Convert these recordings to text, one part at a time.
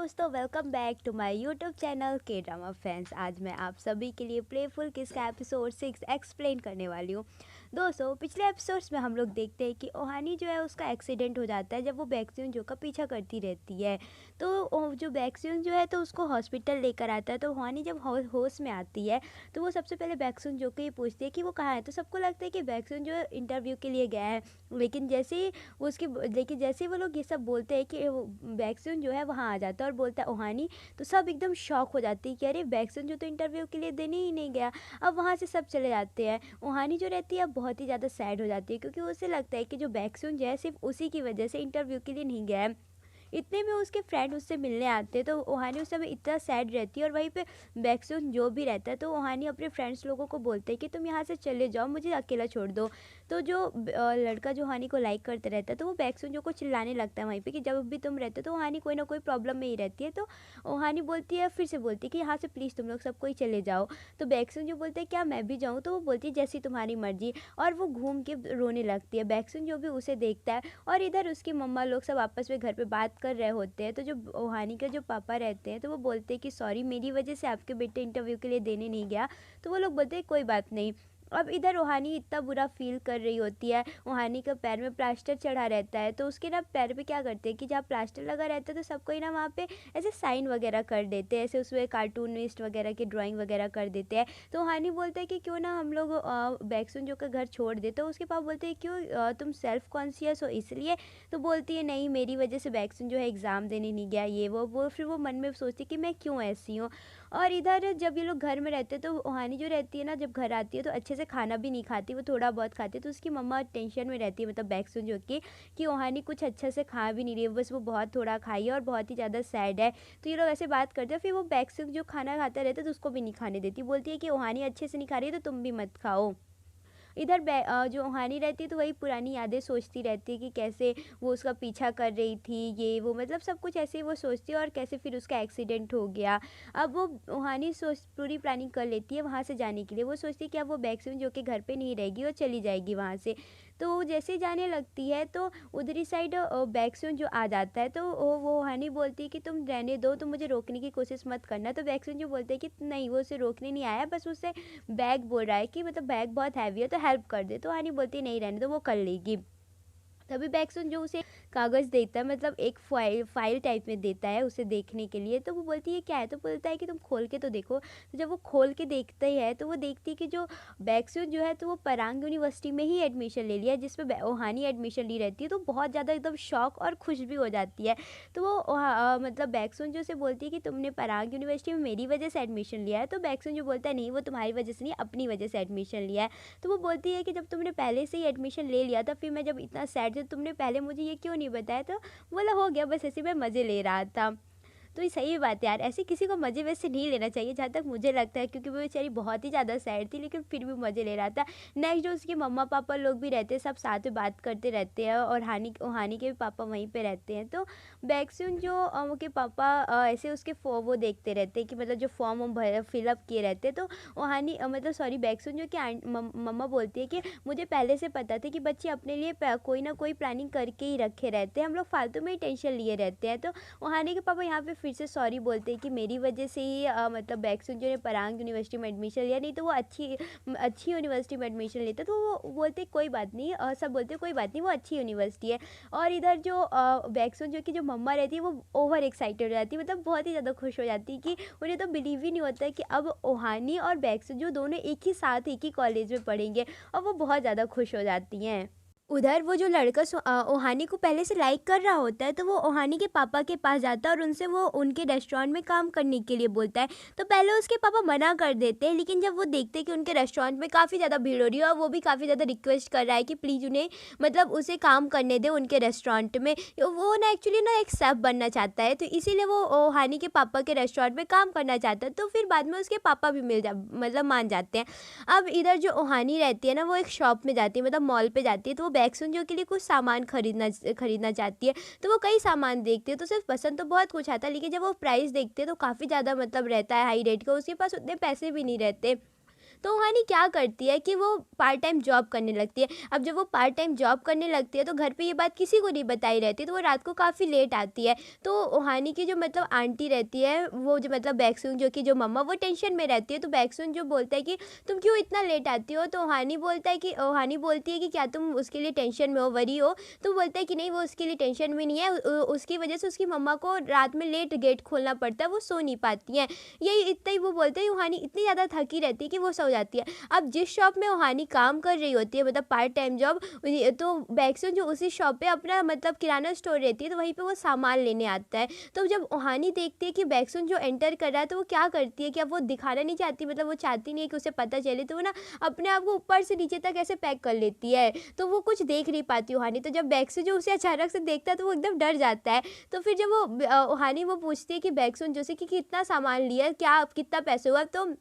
दोस्तों, welcome back to my YouTube channel के drama fans. आज मैं आप सभी के लिए प्लेफुल किस का एपिसोड 6 एक्सप्लेन करने वाली हूँ। दोस्तों, पिछले एपिसोड्स में हम लोग देखते हैं कि ओहानी जो है उसका एक्सीडेंट हो जाता है जब वो बैक्सून जो का पीछा करती रहती है। तो जो बैक्सून जो है तो उसको हॉस्पिटल लेकर आता है। तो ओहानी जब होश में आती है तो वो सबसे पहले बैक्सून जो को ये पूछती है कि वो कहाँ है। तो सबको लगता है कि बैक्सून जो इंटरव्यू के लिए गया है, लेकिन जैसे ही वो लोग ये सब बोलते हैं कि बैक्सून जो है वहाँ आ जाता है और बोलता है ओहानी। तो सब एकदम शॉक हो जाती है कि अरे बैक्सून जो तो इंटरव्यू के लिए देने ही नहीं गया। अब वहाँ से सब चले जाते हैं। ओहानी जो रहती है अब बहुत ही ज़्यादा सैड हो जाती है, क्योंकि उसे लगता है कि जो बैक्सून जो है सिर्फ उसी की वजह से इंटरव्यू के लिए नहीं गया है। इतने में उसके फ्रेंड उससे मिलने आते हैं। तो ओहानी उस समय इतना सैड रहती है और वहीं पे बैक्सून जो भी रहता है तो ओहानी अपने फ्रेंड्स लोगों को बोलते हैं कि तुम यहाँ से चले जाओ, मुझे अकेला छोड़ दो। तो जो लड़का जो ओहानी को लाइक करते रहता है तो वो बैक्सून जो को चिल्लाने लगता है वहीं पे कि जब भी तुम रहते हो तो ओहानी कोई ना कोई प्रॉब्लम में ही रहती है। तो ओहानी बोलती है, फिर से बोलती है कि यहाँ से प्लीज़ तुम लोग सब कोई चले जाओ। तो बैक्सून जो बोलते हैं क्या मैं भी जाऊँ। तो वो बोलती है जैसी तुम्हारी मर्जी, और वो घूम के रोने लगती है। बैक्सून जो भी उसे देखता है और इधर उसकी मम्मा लोग सब आपस में घर पे बात कर रहे होते हैं। तो जो ओहानी के जो पापा रहते हैं तो वो बोलते हैं कि सॉरी, मेरी वजह से आपके बेटे इंटरव्यू के लिए देने नहीं गया। तो वो लोग बोलते हैं कोई बात नहीं। अब इधर ओहानी इतना बुरा फील कर रही होती है। ओहानी का पैर में प्लास्टर चढ़ा रहता है तो उसके ना पैर पे क्या करते हैं कि जहाँ प्लास्टर लगा रहता है तो सबको ही ना वहाँ पे ऐसे साइन वगैरह कर देते हैं, ऐसे उसमें कार्टूनिस्ट वगैरह की ड्राइंग वगैरह कर देते हैं। तो ओहानी बोलता है कि क्यों ना हम लोग बैक्सून जो का घर छोड़ दे। तो उसके पापा बोलते हैं क्यों, तुम सेल्फ कॉन्शियस हो इसलिए। तो बोलती है नहीं, मेरी वजह से बैक्सून जो है एग्ज़ाम देने नहीं गया, ये वो फिर वो मन में सोचती कि मैं क्यों ऐसी हूँ। और इधर जब ये लोग घर में रहते हैं तो ओहानी जो रहती है ना, जब घर आती है तो अच्छे से खाना भी नहीं खाती, वो थोड़ा बहुत खाती है। तो उसकी मम्मा टेंशन में रहती है, मतलब बैक्सून जो कि ओहानी कुछ अच्छे से खा भी नहीं रही है, बस वो बहुत थोड़ा खाई है और बहुत ही ज़्यादा सैड है। तो ये लोग ऐसे बात करते हैं। फिर वो बैक्सून जो खाना खाता रहता है तो उसको भी नहीं खाने देती, बोलती है कि ओहानी अच्छे से नहीं खा रही है तो तुम भी मत खाओ। इधर जो ओहानी रहती है तो वही पुरानी यादें सोचती रहती है कि कैसे वो उसका पीछा कर रही थी, ये वो मतलब सब कुछ ऐसे ही वो सोचती है, और कैसे फिर उसका एक्सीडेंट हो गया। अब वो ओहानी सोच पूरी प्लानिंग कर लेती है वहाँ से जाने के लिए। वो सोचती है कि अब वो बैक्सून जो कि घर पे नहीं रहेगी और चली जाएगी वहाँ से। तो जैसे ही जाने लगती है तो उधरी साइड बैक्सून जो आ जाता है। तो वो ओहानी बोलती है कि तुम रहने दो, तुम मुझे रोकने की कोशिश मत करना। तो बैक्सून जो बोलते हैं कि नहीं, वो उसे रोकने नहीं आया, बस उससे बैग बोल रहा है कि मतलब बैग बहुत हैवी है तो हेल्प कर दे। तो हानी बोलती है नहीं, रहने दो, वो कर लेगी। तभी बैक्सून जो उसे कागज़ देता है, मतलब एक फाइल टाइप में देता है उसे देखने के लिए। तो वो बोलती है क्या है। तो बोलता है कि तुम खोल के तो देखो। तो जब वो खोल के देखते ही है तो वो देखती है कि जो बैक्सून जो है तो वो परांग यूनिवर्सिटी में ही एडमिशन ले लिया जिसमें ओहानी एडमिशन ली रहती है। तो बहुत ज़्यादा एकदम शॉक और खुश भी हो जाती है। तो वो मतलब बैक्सून जो उसे बोलती है कि तुमने परांग यूनिवर्सिटी में मेरी वजह से एडमिशन लिया है। तो बैक्सून जो बोलता है नहीं, वो तुम्हारी वजह से नहीं, अपनी वजह से एडमिशन लिया है। तो वो बोलती है कि जब तुमने पहले से ही एडमिशन ले लिया था, फिर मैं जब इतना सैड थी, तुमने पहले मुझे ये क्यों नहीं बताया। तो बोला हो गया, बस ऐसे मैं मज़े ले रहा था। तो ये सही बात है यार, ऐसे किसी को मज़े वैसे नहीं लेना चाहिए जहाँ तक मुझे लगता है, क्योंकि वो बेचारी बहुत ही ज़्यादा सैड थी लेकिन फिर भी मज़े ले रहा था। नेक्स्ट जो उसके मम्मा पापा लोग भी रहते हैं, सब साथ में बात करते रहते हैं, और हानी के भी पापा वहीं पे रहते हैं। तो बैक्सून जो के पापा ऐसे उसके वो देखते रहते हैं कि मतलब जो फॉर्म हम फिलअप किए रहते हैं। तो मतलब सॉरी, बैक्सून जो कि मम्मा बोलती है कि मुझे पहले से पता था कि बच्चे अपने लिए कोई ना कोई प्लानिंग करके ही रखे रहते हैं, हम लोग फालतू में ही टेंशन लिए रहते हैं। तो ओहानी के पापा यहाँ पे फिर से सॉरी बोलते हैं कि मेरी वजह से ही मतलब बैक्सून जो ने परांग यूनिवर्सिटी में एडमिशन लिया, नहीं तो वो अच्छी यूनिवर्सिटी में एडमिशन लेता। तो वो बोलते कोई बात नहीं, सब बोलते कोई बात नहीं, वो अच्छी यूनिवर्सिटी है। और इधर जो बैक्सून जो कि जो मम्मा रहती है वो ओवर एक्साइटेड हो जाती है, मतलब बहुत ही ज़्यादा खुश हो जाती है कि उन्हें तो बिलीव ही नहीं होता है कि अब ओहानी और बैक्सून जो दोनों एक ही साथ एक ही कॉलेज में पढ़ेंगे, और वो बहुत ज़्यादा खुश हो जाती हैं। उधर वो जो लड़का ओहानी को पहले से लाइक कर रहा होता है तो वो ओहानी के पापा के पास जाता है और उनसे वो उनके रेस्टोरेंट में काम करने के लिए बोलता है। तो पहले उसके पापा मना कर देते हैं, लेकिन जब वो देखते हैं कि उनके रेस्टोरेंट में काफ़ी ज़्यादा भीड़ हो रही है और वो भी काफ़ी ज़्यादा रिक्वेस्ट कर रहा है कि प्लीज़ उन्हें मतलब उसे काम करने दे उनके रेस्टोरेंट में। वो ना एक्चुअली ना एक शेफ़ बनना चाहता है, तो इसीलिए वो ओहानी के पापा के रेस्टोरेंट में काम करना चाहता है। तो फिर बाद में उसके पापा भी मतलब मान जाते हैं। अब इधर जो ओहानी रहती है ना, वो एक शॉप में जाती है, मतलब मॉल पे जाती है। तो वो बैक्सून जो के लिए कुछ सामान खरीदना चाहती है। तो वो कई सामान देखती है, तो सिर्फ पसंद तो बहुत कुछ आता है, लेकिन जब वो प्राइस देखते हैं तो काफ़ी ज़्यादा मतलब रहता है हाई रेट का, उसके पास उतने पैसे भी नहीं रहते। तो ओहानी क्या करती है कि वो पार्ट टाइम जॉब करने लगती है। अब जब वो पार्ट टाइम जॉब करने लगती है तो घर पे ये बात किसी को नहीं बताई रहती, तो वो रात को काफ़ी लेट आती है। तो ओहानी की जो मतलब आंटी रहती है, वो जो मतलब बैक्सुन जो कि जो मम्मा, वो टेंशन में रहती है। तो बैक्सुन जो बोलता है कि तुम क्यों इतना लेट आती हो, तो ओहानी बोलती है कि क्या तुम उसके लिए टेंशन में हो, वरी हो। तो बोलता है कि नहीं, वो उसके लिए टेंशन में नहीं है, उसकी वजह से उसकी मम्मा को रात में लेट गेट खोलना पड़ता है, वो सो नहीं पाती हैं। यही इतना ही वो बोलते हैं। ओहानी इतनी ज़्यादा थकी रहती है कि वो सो जाती है। अब जिस शॉप में ओहानी काम कर रही होती है, मतलब पार्ट टाइम जॉब, तो बैक्सुन जो उसी शॉप पे अपना मतलब किराना स्टोर रहती है, तो वहीं पे वो सामान लेने आता है। तो जब ओहानी देखती है कि बैक्सुन जो एंटर कर रहा है, तो वो क्या करती है कि अब वो दिखाना नहीं चाहती, मतलब वो चाहती नहीं है कि उसे पता चले, तो वो ना अपने आप को ऊपर से नीचे तक ऐसे पैक कर लेती है, तो वो कुछ देख नहीं पाती ओहानी। तो जब बैक्सुन जो उसे अचानक से देखता है तो वो एकदम डर जाता है। तो फिर जब वो ओहानी वो पूछती है कि बैक्सुन जो से कि कितना सामान लिया, क्या कितना पैसे हुआ, तो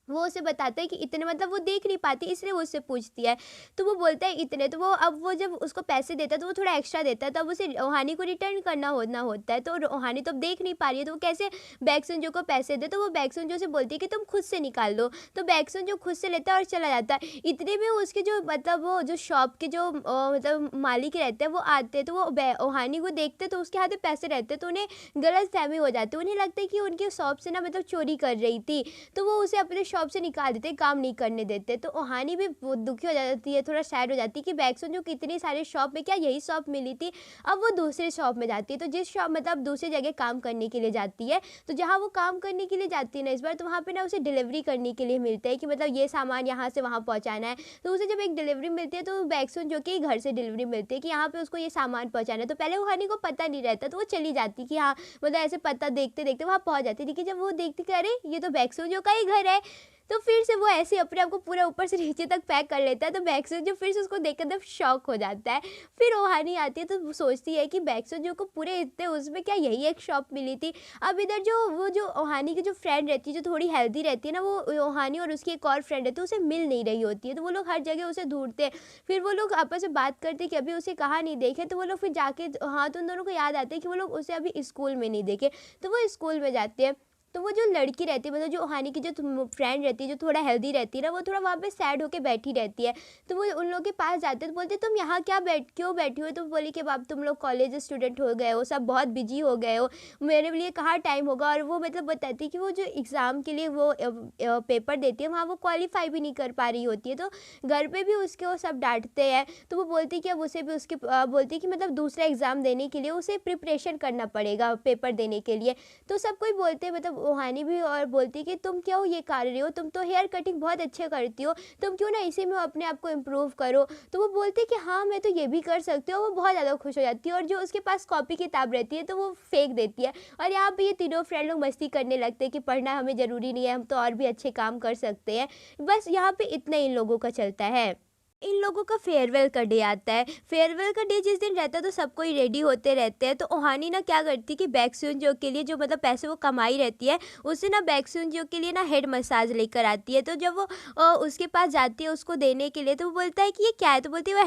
वो उसे बताता है कि इतने, मतलब वो देख नहीं पाती इसलिए वो उससे पूछती है। तो वो बोलता है इतने। तो वो अब वो जब उसको पैसे देता है तो वो थोड़ा एक्स्ट्रा देता है, तब उसे ओहानी को रिटर्न करना होता है। तो ओहानी तो अब देख नहीं पा रही है, तो वो कैसे बैक्सुन को पैसे दे, तो वो बैक्सुन से बोलती है कि तुम खुद से निकाल दो। तो बैक्सुन खुद से लेता है और चला जाता है। इतने में उसके जो मतलब वो जो शॉप के जो मतलब मालिक रहते हैं वो आते हैं, तो वो ओहानी को देखते तो उसके हाथ में पैसे रहते हैं, तो उन्हें गलत फहमी हो जाती है। उन्हें लगता है कि उनके शॉप से ना मतलब चोरी कर रही थी, तो वो उसे अपने शॉप से निकाल देते, काम नहीं करने देते। तो ओहानी भी वो दुखी हो जाती है, थोड़ा सैड हो जाती है कि बैक्सुन जो कितनी सारे शॉप में, क्या यही शॉप मिली थी। अब वो दूसरे शॉप में जाती है, तो जिस शॉप मतलब दूसरी जगह काम करने के लिए जाती है, तो जहाँ वो काम करने के लिए जाती है ना इस बार, तो वहाँ पे ना उसे डिलीवरी करने के लिए मिलता है कि मतलब ये सामान यहाँ से वहाँ पहुँचाना है। तो उसे जब एक डिलीवरी मिलती है, तो बैक्सुन जो कि घर से डिलीवरी मिलती है कि यहाँ पे उसको ये सामान पहुँचाना है। तो पहले ओहानी को पता नहीं रहता, तो वो चली जाती कि हाँ, मतलब ऐसे पता देखते देखते वहाँ पहुँच जाती। लेकिन जब वो देखती कि अरे ये तो बैक्सुन का ही घर है, तो फिर से वो ऐसे अपने आप को पूरा ऊपर से नीचे तक पैक कर लेता है। तो बैक्सुन जो फिर से उसको देखकर एकदम शॉक हो जाता है। फिर ओहानी आती है तो वो सोचती है कि बैक्सुन को पूरे इतने उसमें क्या यही एक शॉप मिली थी। अब इधर जो ओहानी की जो फ्रेंड रहती है, जो थोड़ी हेल्दी रहती है ना, वो ओहानी और उसकी एक और फ्रेंड रहती है, उसे मिल नहीं रही होती है। तो वो लोग हर जगह उसे ढूंढते हैं। फिर वो लोग आपस में बात करते हैं कि अभी उसे कहाँ नहीं देखे। तो वो लोग फिर जाके, हाँ, तो उन दोनों को याद आता है कि वो लोग उसे अभी स्कूल में नहीं देखे। तो वो स्कूल में जाते हैं। तो वो जो लड़की रहती है, मतलब जो ओहानी की जो फ्रेंड रहती है, जो थोड़ा हेल्दी रहती है ना, वो थोड़ा वहाँ पे सैड होके बैठी रहती है। तो वो उन लोगों के पास जाते हैं, तो बोलते तुम यहाँ क्यों बैठी हो। तो बोली कि बाप, तुम लोग कॉलेज स्टूडेंट हो गए हो, सब बहुत बिजी हो गए हो, मेरे लिए कहाँ टाइम होगा। और वो मतलब बताती है कि वो जो एग्ज़ाम के लिए वो पेपर देती है, वहाँ वो क्वालिफाई भी नहीं कर पा रही होती है। तो घर पे भी उसके वो सब डांटते हैं। तो वो बोलती है कि अब उसे भी उसके बोलती है कि मतलब दूसरा एग्ज़ाम देने के लिए उसे प्रिपरेशन करना पड़ेगा पेपर देने के लिए। तो सब कोई बोलते हैं, मतलब ओहानी भी, और बोलती है कि तुम क्यों ये कर रही हो, तुम तो हेयर कटिंग बहुत अच्छे करती हो, तुम क्यों ना इसी में अपने आप को इम्प्रूव करो। तो वो बोलती है कि हाँ, मैं तो ये भी कर सकती हूँ। वो बहुत ज़्यादा खुश हो जाती है, और जो उसके पास कॉपी किताब रहती है तो वो फेंक देती है। और यहाँ पे ये तीनों फ्रेंड लोग मस्ती करने लगते हैं कि पढ़ना हमें ज़रूरी नहीं है, हम तो और भी अच्छे काम कर सकते हैं। बस यहाँ पे इतना इन लोगों का चलता है। इन लोगों का फेयरवेल का डे आता है। फेयरवेल का डे जिस दिन रहता है तो सब कोई रेडी होते रहते हैं। तो ओहानी ना क्या करती है कि बैक्सुन के लिए जो मतलब पैसे वो कमाई रहती है, उससे ना बैक्सुन के लिए ना हेड मसाज लेकर आती है। तो जब वो उसके पास जाती है उसको देने के लिए, तो वो बोलता है कि ये क्या है। तो बोलती है वो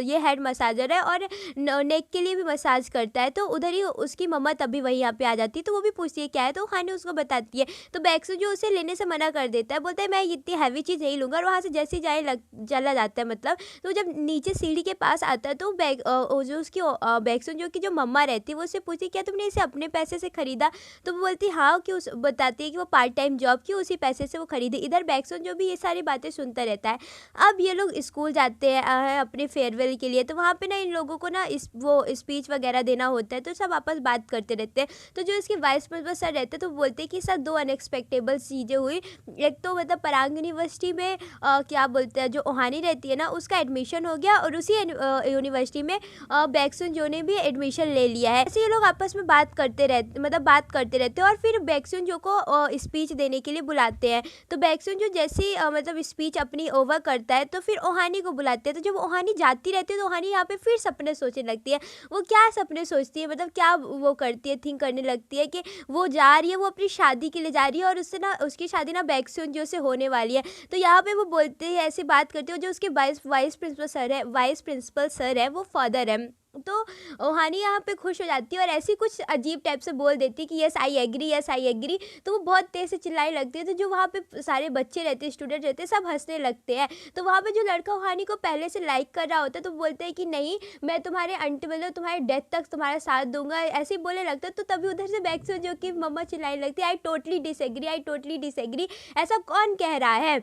ये हेड मसाजर है, और नेक के लिए भी मसाज करता है। तो उधर ही उसकी मम्मा तभी वही यहाँ पे आ जाती है। तो वो भी पूछती है क्या है, तो ओहानी उसको बताती है। तो बैक्सुन उसे लेने से मना कर देता है, बोलता है मैं इतनी हैवी चीज़ नहीं लूँगा, और वहाँ से जैसे ही चला जाता है मतलब। तो जब नीचे सीढ़ी के पास आता है, तो जो उसकी बैक्सुन की जो मम्मा रहती है, वो उससे पूछती क्या तुमने इसे अपने पैसे से खरीदा। तो वो बोलती हाँ, कि उस बताती है कि वो पार्ट टाइम जॉब की उसी पैसे से वो खरीदी। इधर बैक्सुन जो भी ये सारी बातें सुनता रहता है। अब ये लोग स्कूल जाते हैं अपने फेयरवेल के लिए। तो वहाँ पे ना इन लोगों को ना वो स्पीच वगैरह देना होता है, तो सब आपस बात करते रहते हैं। तो जो इसके वाइस प्रिंसिपल सर रहते हैं, तो बोलते हैं कि सर दो अनएक्सपेक्टेबल चीज़ें हुई। एक तो मतलब पराग यूनिवर्सिटी में क्या बोलते हैं, जो ओहानी रहती है ना, उसका एडमिशन हो गया, और उसी यूनिवर्सिटी में बैक्सुन ने भी एडमिशन ले लिया है। ऐसे ये लोग आपस में बात करते रहते हैं, और फिर बैक्सुन को स्पीच देने के लिए बुलाते हैं। तो बैक्सुन जैसे ही मतलब स्पीच अपनी ओवर करता है, तो फिर ओहानी को बुलाते हैं। तो जब ओहानी जाती रहती है, तो ओहानी यहाँ पे फिर सपने सोचने लगती है। वो क्या सपने सोचती है, मतलब क्या वो करती है, थिंक करने लगती है कि वो जा रही है, वो अपनी शादी के लिए जा रही है, और उससे ना उसकी शादी ना बैक्सुन से होने वाली है। तो यहाँ पे वो बोलते हैं, ऐसी बात करते हो, जो उसके वाइस प्रिंसिपल सर है वो फादर है। तो ओहानी यहाँ पे खुश हो जाती है और ऐसी कुछ अजीब टाइप से बोल देती है कि yes I agree, yes I agree. तो वो बहुत तेज़ से चिल्लाने लगती है, तो जो वहाँ पे सारे बच्चे रहते हैं, स्टूडेंट रहते हैं, सब हंसने लगते हैं। तो वहाँ पे जो लड़का ओहानी को पहले से लाइक कर रहा होता है तो बोलते हैं कि नहीं, मैं तुम्हारे मतलब तुम्हारे डेथ तक तुम्हारा साथ दूंगा, ऐसे ही बोलने लगता है। तो तभी उधर से बैक से जो कि मम्मा चिल्लाने लगती है, I totally disagree, I totally disagree, ऐसा कौन कह रहा है।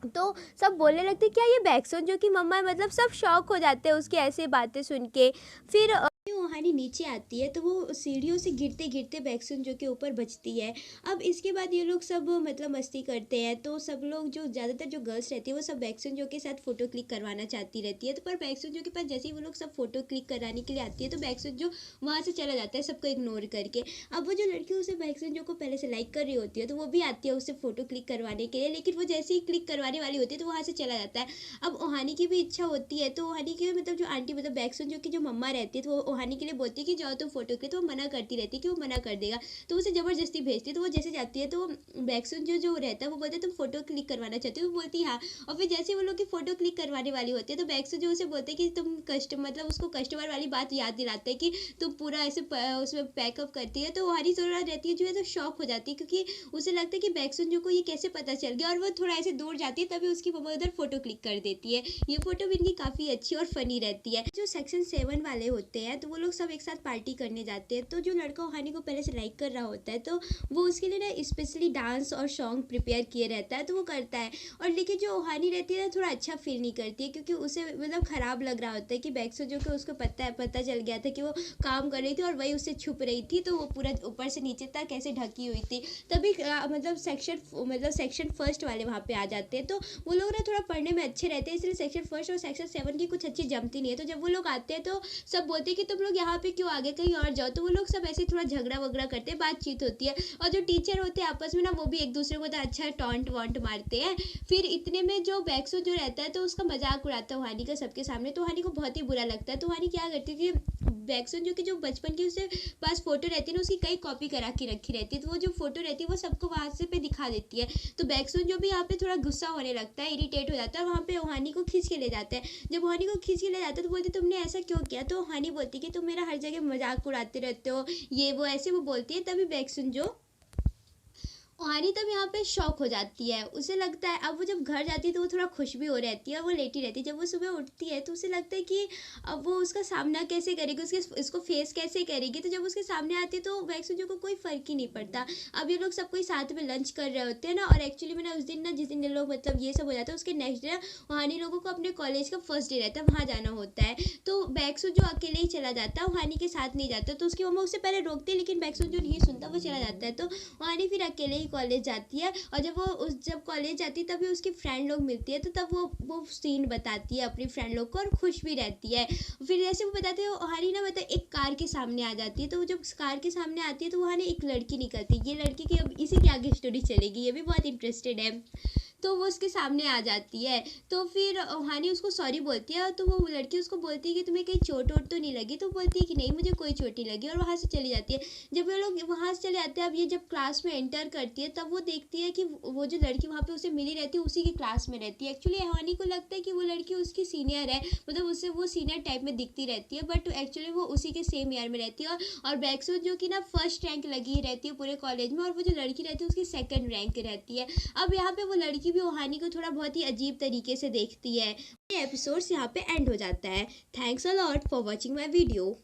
तो सब बोलने लगते क्या ये बैक्सोन जो कि मम्मा है, मतलब सब शॉक हो जाते हैं उसकी ऐसे बातें सुन के। फिर ओहानी नीचे आती है तो वो सीढ़ियों से गिरते गिरते बैक्सोन जो के ऊपर बचती है। अब इसके बाद ये लोग सब मतलब मस्ती करते हैं, तो सब लोग जो ज़्यादातर जो गर्ल्स रहती है वो सब बैक्सोन जो के साथ फ़ोटो क्लिक करवाना चाहती रहती है। तो पर बैक्सोन जो के पास जैसे ही वो लोग सब फ़ोटो क्लिक कराने के लिए आती है तो बैक्सोन जो वहाँ से चला जाता है सबको इग्नोर करके। अब वो जो लड़की उसे बैक्सोन जो को पहले से लाइक कर रही होती है तो वो भी आती है उससे फ़ोटो क्लिक करवाने के लिए, लेकिन वो जैसे ही क्लिक करवाने वाली होती है तो वहाँ से चला जाता है। अब ओहानी की भी इच्छा होती है, तो ओहानी की मतलब जो आंटी मतलब बैक्सोन जो की जो मम्मा रहती है तो वो ओहानी के लिए बोलती है कि जाओ तुम फोटो के, तो वो मना करती रहती है कि वो मना कर देगा। तो उसे ज़बरदस्ती भेजती है, तो वो जैसे जाती है तो बैक्सोन जो रहता है वो बोलता है तुम फोटो क्लिक करवाना चाहती हो, वो बोलती है हाँ। और फिर जैसे वो लोग की फोटो क्लिक करवाने वाली होती है तो बैक्सोन जो उसे बोलते हैं कि तुम मतलब उसको कस्टमर वाली बात याद दिलाते हैं कि तुम पूरा ऐसे उसमें पैकअप करती है। तो ओहानी थोड़ा रहती है जो है तो शॉक हो जाती है, क्योंकि उसे लगता है कि बैक्सोन जो को ये कैसे पता चल गया, और वो थोड़ा ऐसे दूर जाती है तभी उसकी मम्मा उधर फोटो क्लिक कर देती है। ये फोटो भी इनकी काफ़ी अच्छी और फनी रहती है। जो सेक्शन 7 वाले होते हैं तो वो लोग सब एक साथ पार्टी करने जाते हैं। तो जो लड़का ओहानी को पहले से लाइक कर रहा होता है तो वो उसके लिए ना स्पेशली डांस और सॉन्ग प्रिपेयर किए रहता है, तो वो करता है। और लेकिन जो ओहानी रहती है ना थोड़ा अच्छा फील नहीं करती है, क्योंकि उसे मतलब ख़राब लग रहा होता है कि बैक्सो जो कि उसको पता चल गया था कि वो काम कर रही थी और वही उससे छुप रही थी, तो वो पूरा ऊपर से नीचे तक ऐसे ढकी हुई थी। तभी मतलब सेक्शन फर्स्ट वाले वहाँ पे आ जाते हैं। तो वो लोग ना थोड़ा पढ़ने में अच्छे रहते हैं, इसलिए सेक्शन फर्स्ट और सेक्शन 7 की कुछ अच्छी जमती नहीं है। तो जब वो लोग आते हैं तो सब बोलते हैं कि तुम लोग यहाँ पे क्यों आगे, कहीं और जाओ। तो वो लोग सब ऐसे थोड़ा झगड़ा वगड़ा करते हैं, बातचीत होती है। और जो टीचर होते हैं आपस में ना वो भी एक दूसरे को तो अच्छा टॉन्ट वॉन्ट मारते हैं। फिर इतने में जो बैक्सो जो रहता है तो उसका मजाक उड़ाता है ओहानी का सबके सामने, तो ओहानी को बहुत ही बुरा लगता है। तो ओहानी क्या करती थी, बैक्सो जो कि जो बचपन की उसके पास फोटो रहती है ना उसकी कई कॉपी करा के रखी रहती है, तो वो जो फोटो रहती है वो सबको वहाँ से पे दिखा देती है। तो बैक्सो जो भी यहाँ पे थोड़ा गुस्सा होने लगता है, इरिटेट हो जाता है, वहाँ पे ओहानी को खींच के ले जाता है। जब ओहानी को खींच के ले जाता है तो बोलती तुमने ऐसा क्यों किया, तो ओहानी बोलती कि तुम मेरा हर जगह मजाक उड़ाते रहते हो, ये वो ऐसे वो बोलती है। तभी बैक्सो जो ओहानी तब यहाँ पे शॉक हो जाती है, उसे लगता है। अब वो जब घर जाती है तो वो थोड़ा खुश भी हो रहती है और वो लेटी रहती है। जब वो सुबह उठती है तो उसे लगता है कि अब वो उसका सामना कैसे करेगी, इसको फेस कैसे करेगी। तो जब उसके सामने आती है तो वैक्सो को कोई फ़र्क ही नहीं पड़ता। अब ये लोग सब कोई साथ में लंच कर रहे होते हैं ना, और एक्चुअली में ना उस दिन ना जिस दिन ये लोग मतलब ये सब हो जाता है उसके नेक्स्ट डे ओहानी लोगों को अपने कॉलेज का फर्स्ट डे रहता है, वहाँ जाना होता है। तो बैक्सो जो अकेले ही चला जाता है, ओहानी के साथ नहीं जाता। तो उसकी मम्मा उससे पहले रोकती है, लेकिन बैक्सो जो नहीं सुनता वो चला जाता है। तो ओहानी फिर अकेले ही कॉलेज जाती है। और जब कॉलेज जाती है तभी उसकी फ्रेंड लोग मिलती है, तो तब वो सीन बताती है अपनी फ्रेंड लोग को और खुश भी रहती है। फिर जैसे वो बताते हैं ओहानी ना मतलब एक कार के सामने आ जाती है। तो जब कार के सामने आती है तो वहाँ एक लड़की निकलती है। ये लड़की की अब इसी की आगे स्टोरी चलेगी, ये भी बहुत इंटरेस्टेड है। तो वो उसके सामने आ जाती है, तो फिर ओहानी उसको सॉरी बोलती है। तो वो लड़की उसको बोलती है कि तुम्हें कहीं चोट वोट तो नहीं लगी, तो बोलती है कि नहीं मुझे कोई चोट नहीं लगी, और वहाँ से चली जाती है। जब ये लोग वहाँ से चले जाते हैं, अब ये जब क्लास में एंटर करती है तब वो देखती है कि वो जो लड़की वहाँ पे उसे मिली रहती है उसी की क्लास में रहती है। एक्चुअली ओहानी को लगता है कि वो लड़की उसकी सीनियर है, मतलब उससे वो सीनियर टाइप में दिखती रहती है, बट एक्चुअली वो उसी के सेम ईयर में रहती है। और बैक्सो जो कि ना फर्स्ट रैंक लगी रहती है पूरे कॉलेज में, और वो जो लड़की रहती है उसकी सेकंड रैंक रहती है। अब यहाँ पे वो लड़की भी ओहानी को थोड़ा बहुत ही अजीब तरीके से देखती है। ये एपिसोड्स यहाँ पे एंड हो जाता है। Thanks a lot for watching my video.